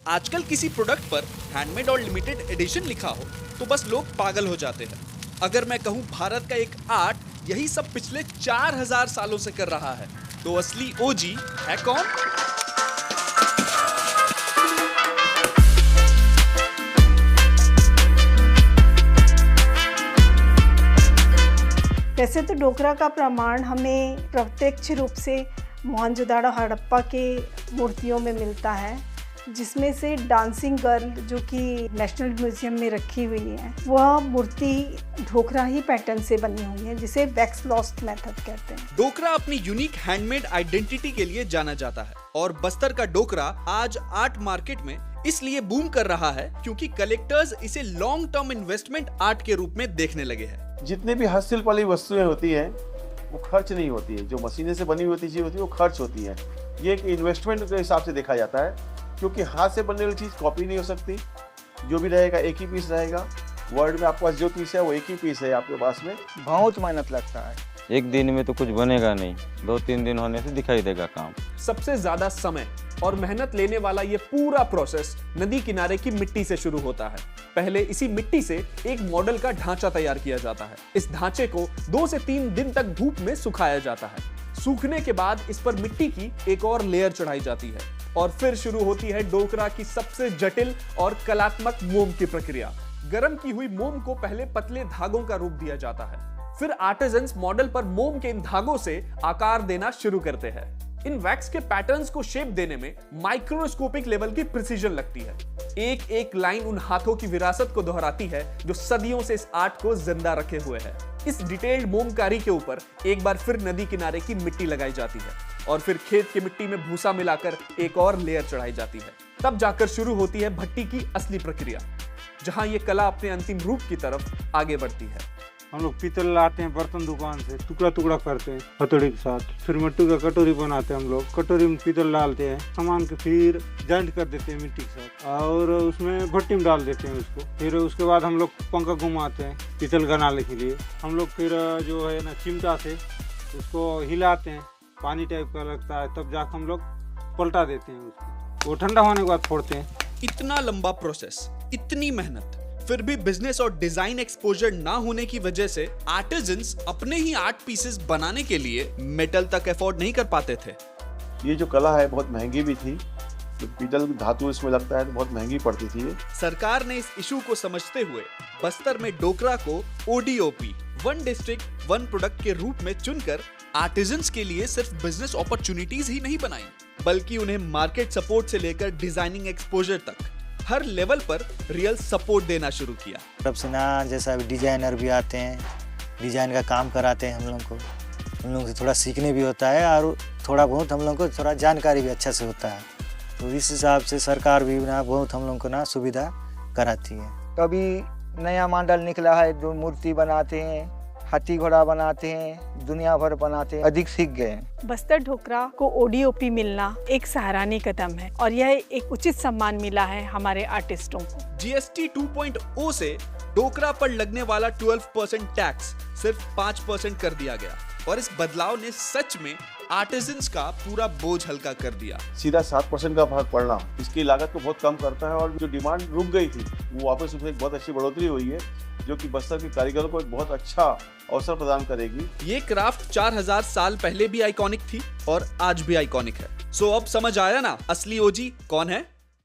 आजकल किसी प्रोडक्ट पर हैंडमेड और लिमिटेड एडिशन लिखा हो तो बस लोग पागल हो जाते हैं। अगर मैं कहूं भारत का एक आर्ट यही सब पिछले 4000 सालों से कर रहा है तो असली ओजी है कौन? वैसे तो डोकरा का प्रमाण हमें प्रत्यक्ष रूप से मोहनजोदाड़ो हड़प्पा के मूर्तियों में मिलता है, जिसमें से डांसिंग गर्ल जो कि नेशनल म्यूजियम में रखी हुई है वह मूर्ति ढोकरा ही पैटर्न से बनी हुई है, जिसे वैक्स लॉस्ट मेथड कहते हैं। डोकरा अपनी यूनिक हैंडमेड आइडेंटिटी के लिए जाना जाता है और बस्तर का डोकरा आज आर्ट मार्केट में इसलिए बूम कर रहा है क्योंकि कलेक्टर्स इसे लॉन्ग टर्म इन्वेस्टमेंट आर्ट के रूप में देखने लगे हैं। जितनी भी हस्तशिल्प वाली वस्तुएं होती हैं वो खर्च नहीं होती है, जो मशीनें से बनी हुई चीज़ होती है वो खर्च होती है। ये एक इन्वेस्टमेंट के हिसाब से देखा जाता है क्योंकि हाथ से बनने वाली चीज़ कॉपी नहीं हो सकती। जो भी रहेगा एक ही पीस रहेगा। वर्ल्ड में आपके पास जो पीस है वो एक ही पीस है आपके पास में। बहुत मेहनत लगता है। एक दिन में तो कुछ बनेगा नहीं, 2-3 दिन होने से दिखाई देगा काम। सबसे ज्यादा समय और मेहनत लेने वाला ये पूरा प्रोसेस नदी किनारे की मिट्टी से शुरू होता है। पहले इसी मिट्टी से एक मॉडल का ढांचा तैयार किया जाता है। इस ढांचे को 2 से 3 दिन तक धूप में सुखाया जाता है। सूखने के बाद इस पर मिट्टी की एक और लेयर चढ़ाई जाती है और फिर शुरू होती है डोकरा की सबसे जटिल और कलात्मक मोम की प्रक्रिया। गर्म की हुई मोम को पहले पतले धागों का रूप दिया जाता है, फिर आर्टिजन्स मॉडल पर मोम के इन धागों से आकार देना शुरू करते हैं। इन वैक्स के पैटर्न्स को शेप देने में माइक्रोस्कोपिक लेवल की प्रिसीजन लगती है। एक एक लाइन उन हाथों की विरासत को दोहराती है जो सदियों से इस आर्ट को जिंदा रखे हुए है। इस डिटेल्ड मोमकारी के ऊपर एक बार फिर नदी किनारे की मिट्टी लगाई जाती है और फिर खेत की मिट्टी में भूसा मिलाकर एक और लेयर चढ़ाई जाती है। तब जाकर शुरू होती है भट्टी की असली प्रक्रिया, जहां ये कला अपने अंतिम रूप की तरफ आगे बढ़ती है। हम लोग पीतल लाते हैं बर्तन दुकान से, टुकड़ा टुकड़ा करते हैं हथौड़ी के साथ, फिर मिट्टी का कटोरी बनाते हैं। हम लोग कटोरी में पीतल डालते हैं, सामान के फिर जॉइंट कर देते हैं मिट्टी के साथ और उसमें भट्टी में डाल देते हैं उसको। फिर उसके बाद हम लोग पंखा घुमाते हैं पीतल बनाने के लिए। हम लोग फिर जो है ना चिमटा से उसको हिलाते हैं, पानी टाइप का लगता है, तब जाकर हम लोग पलटा देते हैं उसको। वो ठंडा होने के बाद फोड़ते हैं। इतना लंबा प्रोसेस, इतनी मेहनत, फिर भी बिजनेस और डिजाइन एक्सपोजर ना होने की वजह से आर्टिजन्स अपने ही आर्ट पीसेस बनाने के लिए मेटल तक अफोर्ड नहीं कर पाते थे। ये जो कला है बहुत महंगी भी थी, तो पीतल धातु इसमें लगता है तो बहुत महंगी पड़ती थी ये। सरकार ने इस इशू को समझते हुए बस्तर में डोकरा को ODOP, one district one product के रूप में चुनकर आर्टिजन्स के लिए सिर्फ बिजनेस अपॉर्चुनिटीज ही नहीं बनाई, बल्कि उन्हें मार्केट सपोर्ट से लेकर डिजाइनिंग एक्सपोजर तक हर लेवल पर रियल सपोर्ट देना शुरू किया। तब से ना जैसा डिजाइनर भी आते हैं, डिजाइन का काम कराते हैं हम लोग को। हम लोग से थोड़ा सीखने भी होता है और थोड़ा बहुत हम लोग को थोड़ा जानकारी भी अच्छा से होता है। तो इस हिसाब से सरकार भी ना बहुत हम लोग को ना सुविधा कराती है। कभी नया मॉडल निकला है, जो मूर्ति बनाते हैं, हाथी घोड़ा बनाते हैं, दुनिया भर बनाते हैं, अधिक सीख गए हैं। बस्तर ढोकरा को ODOP मिलना एक सराहनीय कदम है और यह एक उचित सम्मान मिला है हमारे आर्टिस्टों को। GST 2.0 से डोकरा पर लगने वाला 12% टैक्स सिर्फ 5% कर दिया गया और इस बदलाव ने सच में आर्टिजन्स का पूरा बोझ हल्का कर दिया। सीधा 7% का भाग पड़ना इसकी लागत को बहुत कम करता है और जो डिमांड रुक गई थी वो वापस उसमें एक बहुत अच्छी बढ़ोतरी हुई है, जो कि बस्तर के कारीगरों को एक बहुत अच्छा अवसर प्रदान करेगी। ये क्राफ्ट 4000 साल पहले भी आइकॉनिक थी और आज भी आइकॉनिक है। सो अब समझ आया ना असली ओजी कौन है?